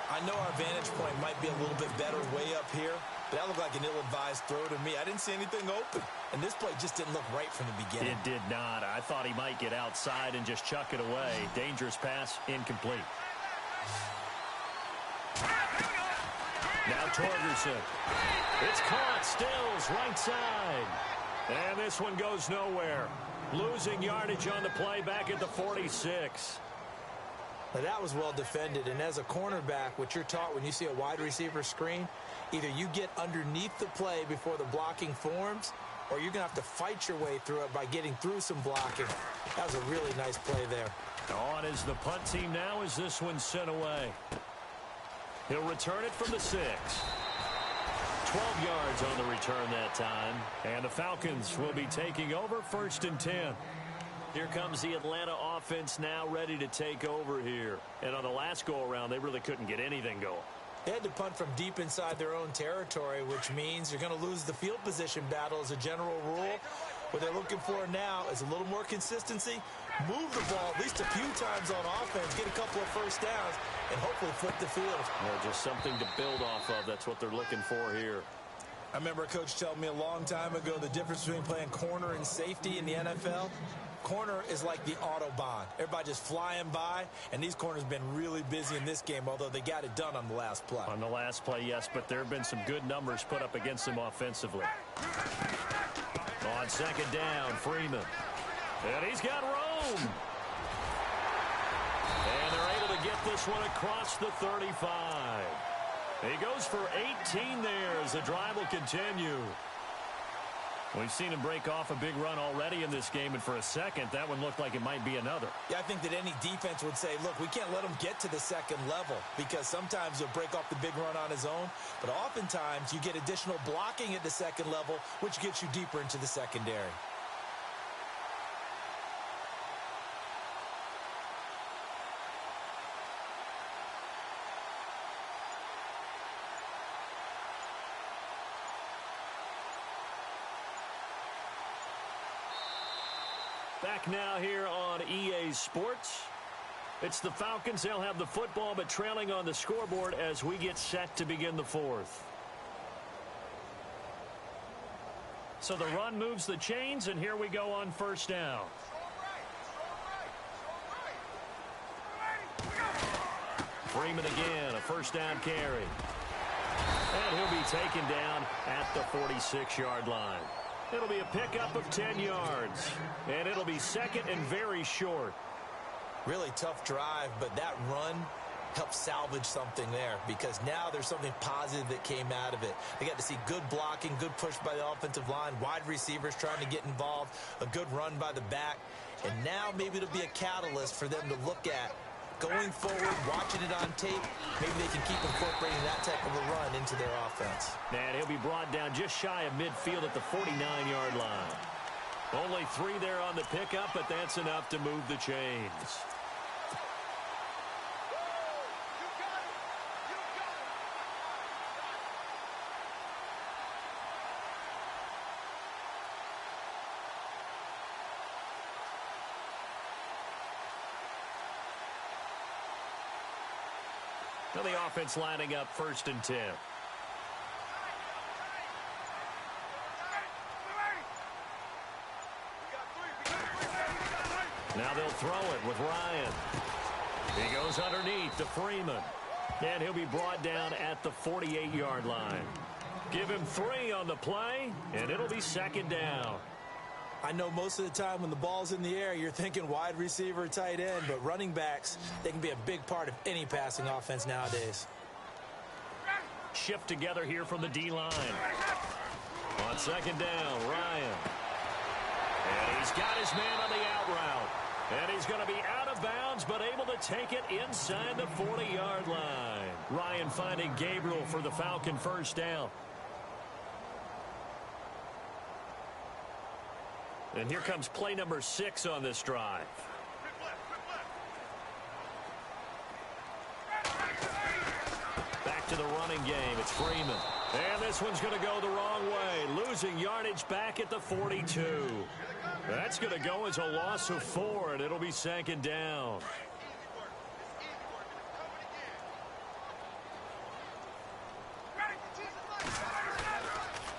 I know our vantage point might be a little bit better way up here, but that looked like an ill-advised throw to me. I didn't see anything open, and this play just didn't look right from the beginning. It did not. I thought he might get outside and just chuck it away. Dangerous pass, incomplete. Now Torgerson. It's caught, Stills, right side. And this one goes nowhere. Losing yardage on the play back at the 46. Now that was well defended, and as a cornerback, what you're taught when you see a wide receiver screen, either you get underneath the play before the blocking forms, or you're going to have to fight your way through it by getting through some blocking. That was a really nice play there. On is the punt team now as this one's sent away. He'll return it from the 6. 12 yards on the return that time, and the Falcons will be taking over 1st and 10. Here comes the Atlanta offense now ready to take over here. And on the last go-around, they really couldn't get anything going. They had to punt from deep inside their own territory, which means you're going to lose the field position battle as a general rule. What they're looking for now is a little more consistency, move the ball at least a few times on offense, get a couple of first downs, and hopefully flip the field. Well, just something to build off of. That's what they're looking for here. I remember a coach telling me a long time ago the difference between playing corner and safety in the NFL. Corner is like the Autobahn. Everybody just flying by, and these corners have been really busy in this game, although they got it done on the last play. On the last play, yes, but there have been some good numbers put up against them offensively. On 2nd down, Freeman. And he's got room. And they're able to get this one across the 35. He goes for 18 there as the drive will continue. We've seen him break off a big run already in this game, and for a second, that one looked like it might be another. Yeah, I think that any defense would say, look, we can't let him get to the second level, because sometimes he'll break off the big run on his own, but oftentimes you get additional blocking at the second level, which gets you deeper into the secondary. Back now here on EA Sports. It's the Falcons. They'll have the football, but trailing on the scoreboard as we get set to begin the 4th. So the run moves the chains, and here we go on 1st down. Freeman again, a 1st down carry. And he'll be taken down at the 46-yard line. It'll be a pickup of 10 yards, and it'll be 2nd and very short. Really tough drive, but that run helped salvage something there, because now there's something positive that came out of it. They got to see good blocking, good push by the offensive line, wide receivers trying to get involved, a good run by the back, and now maybe it'll be a catalyst for them to look at going forward, watching it on tape. Maybe they can keep incorporating that type of a run into their offense. And he'll be brought down just shy of midfield at the 49-yard line. Only 3 there on the pickup, but that's enough to move the chains. Now the offense lining up 1st and 10. Now they'll throw it with Ryan. He goes underneath to Freeman. And he'll be brought down at the 48-yard line. Give him 3 on the play, and it'll be 2nd down. I know most of the time when the ball's in the air, you're thinking wide receiver, tight end, but running backs, they can be a big part of any passing offense nowadays. Shift together here from the D-line. On 2nd down, Ryan. And he's got his man on the out route. And he's going to be out of bounds, but able to take it inside the 40-yard line. Ryan finding Gabriel for the Falcon 1st down. And here comes play number 6 on this drive. running game. It's Freeman. And this one's going to go the wrong way, losing yardage back at the 42. That's going to go as a loss of 4, and it'll be 2nd down.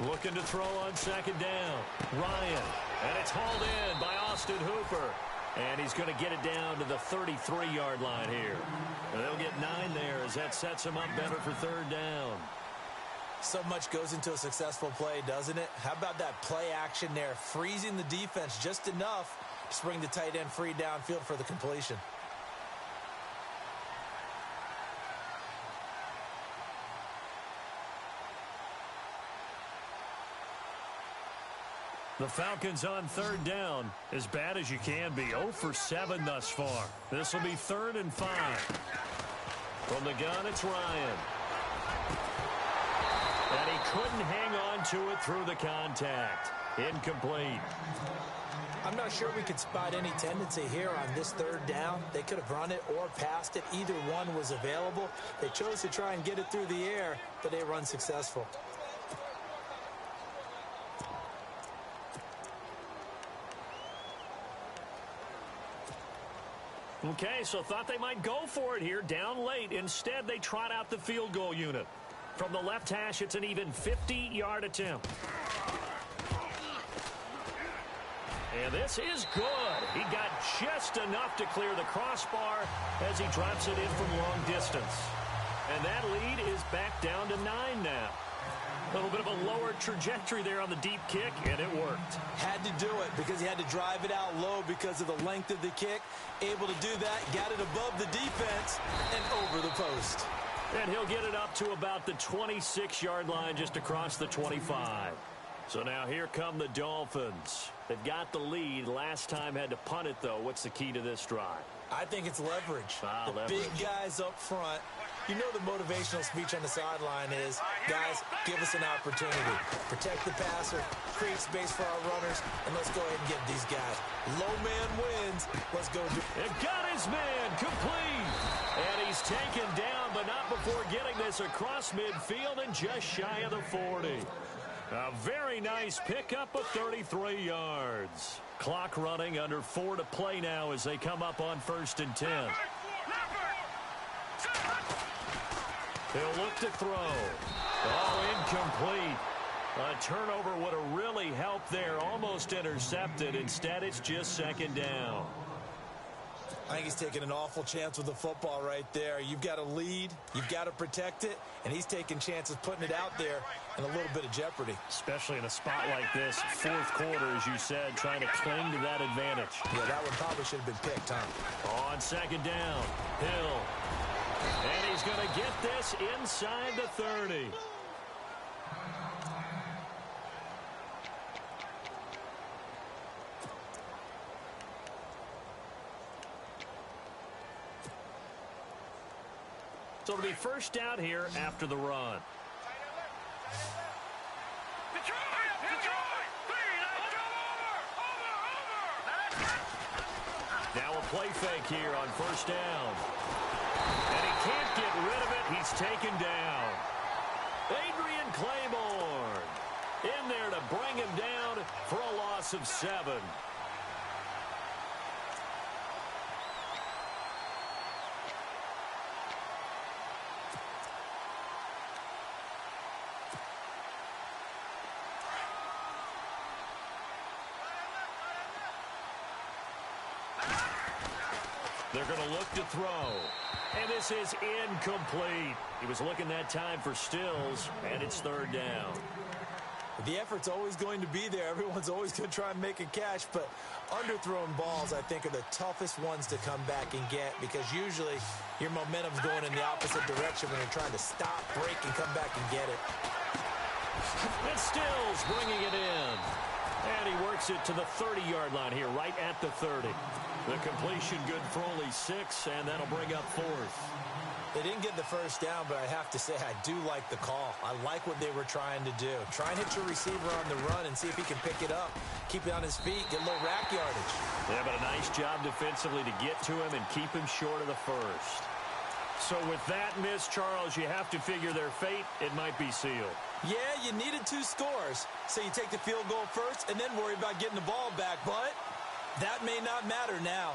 Looking to throw on 2nd down. Ryan. And it's hauled in by Austin Hooper. And he's going to get it down to the 33-yard line here. And they'll get 9 there as that sets him up better for 3rd down. So much goes into a successful play, doesn't it? How about that play action there, freezing the defense just enough to bring the tight end free downfield for the completion. The Falcons on 3rd down, as bad as you can be. 0 for 7 thus far. This will be 3rd and 5. From the gun, it's Ryan. And he couldn't hang on to it through the contact. Incomplete. I'm not sure we could spot any tendency here on this 3rd down. They could have run it or passed it. Either one was available. They chose to try and get it through the air, but they were unsuccessful. Okay, so thought they might go for it here, down late. Instead, they trot out the field goal unit. From the left hash, it's an even 50-yard attempt. And this is good. He got just enough to clear the crossbar as he drops it in from long distance. And that lead is back down to 9 now. A little bit of a lower trajectory there on the deep kick, and it worked. Had to do it because he had to drive it out low because of the length of the kick. Able to do that, got it above the defense and over the post. And he'll get it up to about the 26-yard line just across the 25. So now here come the Dolphins. They've got the lead. Last time had to punt it, though. What's the key to this drive? I think it's leverage. Leverage. Big guys up front. You know the motivational speech on the sideline is, guys, give us an opportunity. Protect the passer, create space for our runners, and let's go ahead and get these guys. Low man wins. Let's go. It got his man complete. And he's taken down, but not before getting this across midfield and just shy of the 40. A very nice pickup of 33 yards. Clock running, under 4 to play now as they come up on 1st and 10. He'll look to throw. Oh, incomplete. A turnover would have really helped there. Almost intercepted. Instead, it's just 2nd down. I think he's taking an awful chance with the football right there. You've got to lead. You've got to protect it. And he's taking chances putting it out there in a little bit of jeopardy. Especially in a spot like this, 4th quarter, as you said, trying to cling to that advantage. Yeah, that one probably should have been picked, huh? On 2nd down, Hill. And he's going to get this inside the 30. So it'll be 1st down here after the run. Now a play fake here on 1st down. And he can't get rid of it. He's taken down. Adrian Claiborne in there to bring him down for a loss of 7. They're going to look to throw. And this is incomplete. He was looking that time for Stills, and it's 3rd down. The effort's always going to be there. Everyone's always going to try and make a catch, but underthrown balls, I think, are the toughest ones to come back and get because usually your momentum's going in the opposite direction when you're trying to stop, break, and come back and get it. It's Stills bringing it in. And he works it to the 30-yard line here, right at the 30. The completion good for only 6, and that'll bring up 4th. They didn't get the 1st down, but I have to say I do like the call. I like what they were trying to do. Try and hit your receiver on the run and see if he can pick it up. Keep it on his feet, get a little rack yardage. Yeah, but a nice job defensively to get to him and keep him short of the 1st. So with that miss, Charles, you have to figure their fate, it might be sealed. Yeah, you needed 2 scores. So you take the field goal first and then worry about getting the ball back. But that may not matter now.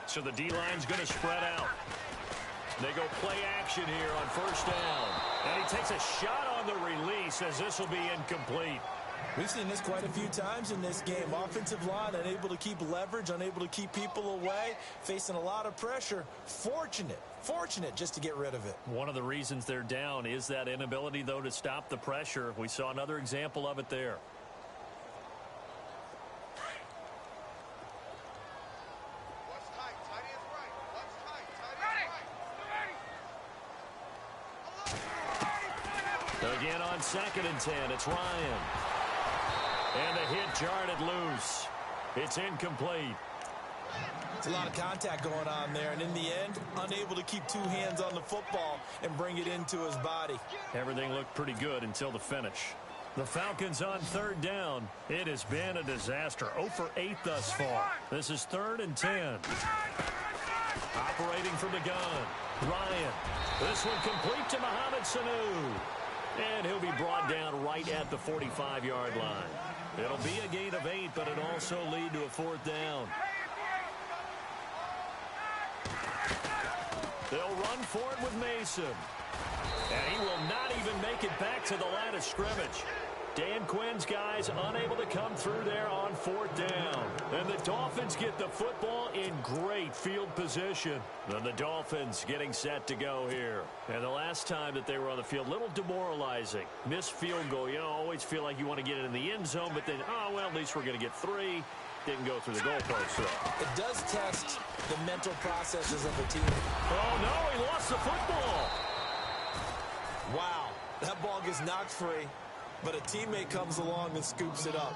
So the D-line's going to spread out. They go play action here on first down. And he takes a shot on the release as this will be incomplete. We've seen this quite a few times in this game. Offensive line unable to keep leverage, unable to keep people away, facing a lot of pressure. Fortunate just to get rid of it. One of the reasons they're down is that inability, though, to stop the pressure. We saw another example of it there. Again on 2nd and 10, it's Ryan. And the hit jarred it loose. It's incomplete. It's a lot of contact going on there, and in the end, unable to keep 2 hands on the football and bring it into his body. Everything looked pretty good until the finish. The Falcons on 3rd down. It has been a disaster. 0 for 8 thus far. This is 3rd and 10. Operating from the gun. Ryan. This one complete to Mohamed Sanu. And he'll be brought down right at the 45-yard line. It'll be a gain of 8, but it also lead to a 4th down. They'll run for it with Mason. And he will not even make it back to the line of scrimmage. Dan Quinn's guys unable to come through there on 4th down. And the Dolphins get the football in great field position. And the Dolphins getting set to go here. And the last time that they were on the field, a little demoralizing. Missed field goal. You know, always feel like you want to get it in the end zone, but then, oh, well, at least we're going to get 3. Didn't go through the goalpost, though. It does test the mental processes of a team. Oh, no, he lost the football. Wow, that ball gets knocked free. But a teammate comes along and scoops it up.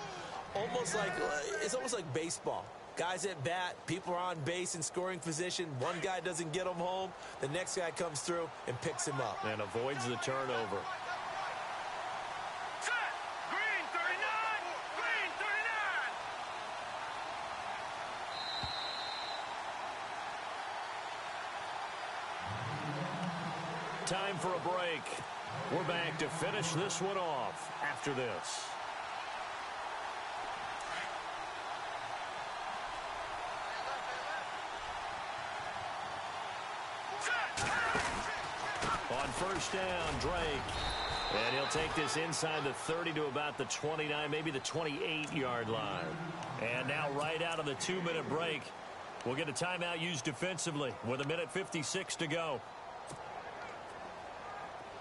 It's almost like baseball. Guys at bat, people are on base in scoring position. One guy doesn't get him home. The next guy comes through and picks him up. And avoids the turnover. Set! Green 39! Green 39! Time for a break. We're back to finish this one off after this. On first down, Drake. And he'll take this inside the 30 to about the 29, maybe the 28-yard line. And now right out of the 2-minute break, we'll get a timeout used defensively with 1:56 to go.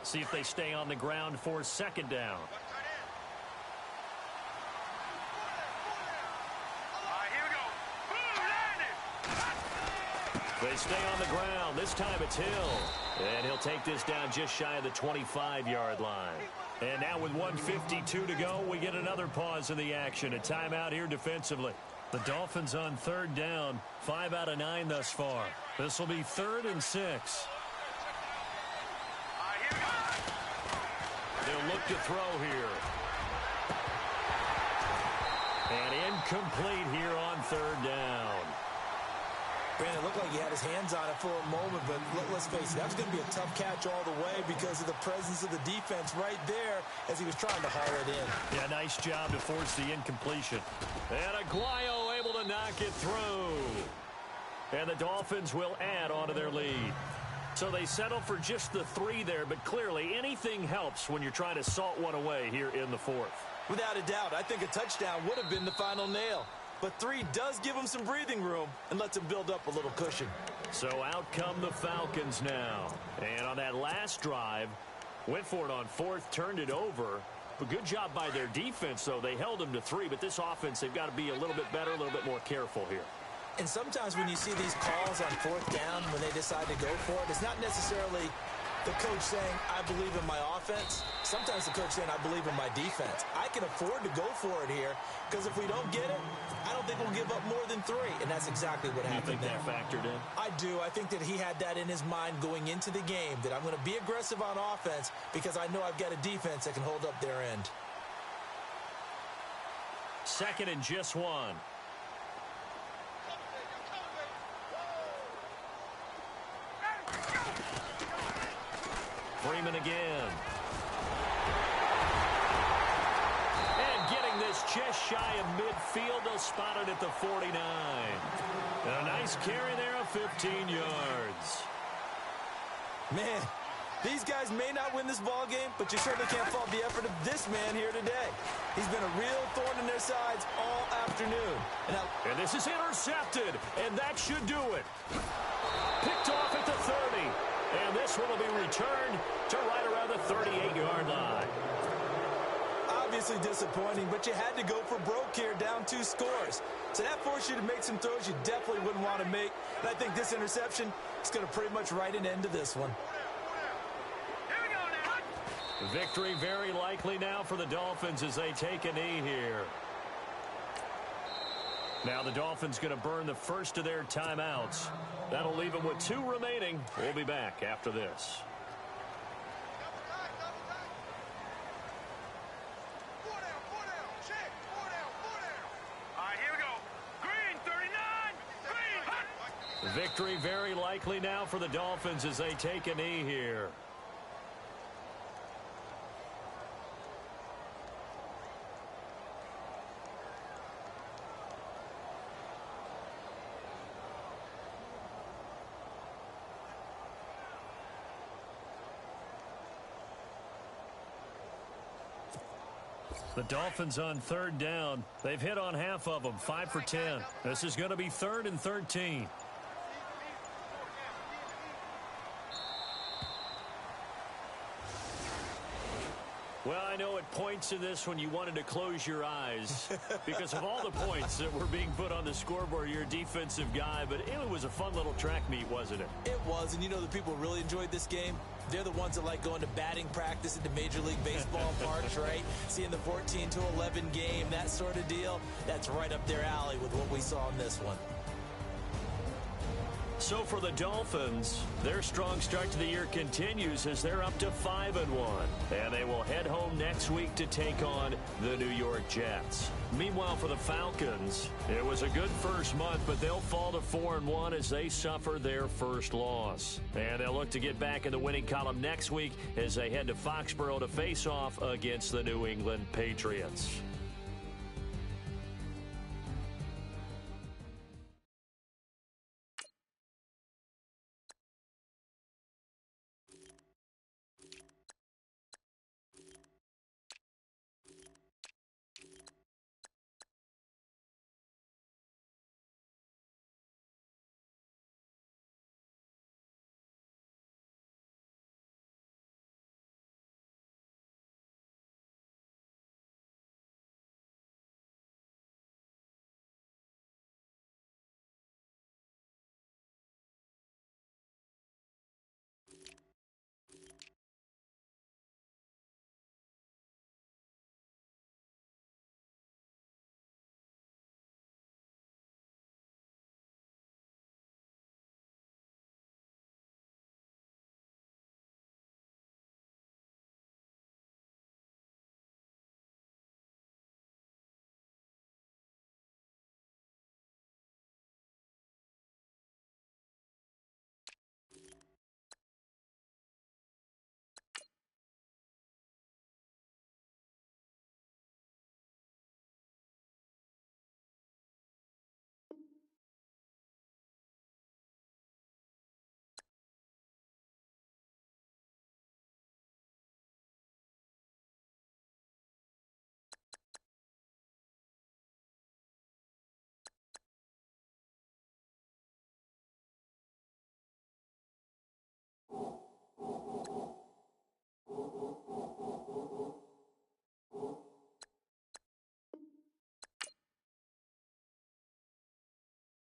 See if they stay on the ground for 2nd down. Here we go. They stay on the ground. This time it's Hill. And he'll take this down just shy of the 25-yard line. And now with 1:52 to go, we get another pause in the action. A timeout here defensively. The Dolphins on 3rd down. 5 out of 9 thus far. This will be 3rd and 6. They'll look to throw here. And incomplete here on 3rd down. Brandon, it looked like he had his hands on it for a moment, but let's face it, that was going to be a tough catch all the way because of the presence of the defense right there as he was trying to haul it in. Yeah, nice job to force the incompletion. And Aguayo able to knock it through. And the Dolphins will add on to their lead. So they settle for just the 3 there, but clearly anything helps when you're trying to salt one away here in the 4th. Without a doubt, I think a touchdown would have been the final nail. But 3 does give them some breathing room and lets them build up a little cushion. So out come the Falcons now. And on that last drive, went for it on 4th, turned it over. A good job by their defense, though. They held them to 3, but this offense, they've got to be a little bit better, a little bit more careful here. And sometimes when you see these calls on 4th down, when they decide to go for it, it's not necessarily The coach saying, I believe in my offense. Sometimes the coach saying, I believe in my defense. I can afford to go for it here because if we don't get it, I don't think we'll give up more than 3. And that's exactly what happened there. You think that factored in? I do. I think that he had that in his mind going into the game, that I'm going to be aggressive on offense because I know I've got a defense that can hold up their end. 2nd and just 1. Freeman again. And getting this just shy of midfield. They'll spot it at the 49. And a nice carry there of 15 yards. Man, these guys may not win this ball game, but you certainly can't fault the effort of this man here today. He's been a real thorn in their sides all afternoon. And this is intercepted, and that should do it. Picked off at the 30. And this one will be returned to right around the 38-yard line. Obviously disappointing, but you had to go for broke here, down 2 scores. So that forced you to make some throws you definitely wouldn't want to make. And I think this interception is going to pretty much write an end to this one. Here we go now. Victory very likely now for the Dolphins as they take a knee here. Now the Dolphins going to burn the first of their timeouts. That'll leave them with 2 remaining. We'll be back after this. All right, here we go. Green, 39. Green, hot. Victory very likely now for the Dolphins as they take a knee here. The Dolphins on 3rd down. They've hit on half of them, 5 for 10. This is going to be 3rd and 13. Well, I know at points in this when you wanted to close your eyes because of all the points that were being put on the scoreboard. You're a defensive guy, but it was a fun little track meet, wasn't it? It was, and you know the people really enjoyed this game? They're the ones that like going to batting practice at the Major League Baseball parks, right? Seeing the 14-11 game, that sort of deal. That's right up their alley with what we saw in this one. So for the Dolphins, their strong start to the year continues as they're up to 5-1. And they will head home next week to take on the New York Jets. Meanwhile, for the Falcons, it was a good first month, but they'll fall to 4-1 as they suffer their first loss. And they'll look to get back in the winning column next week as they head to Foxborough to face off against the New England Patriots.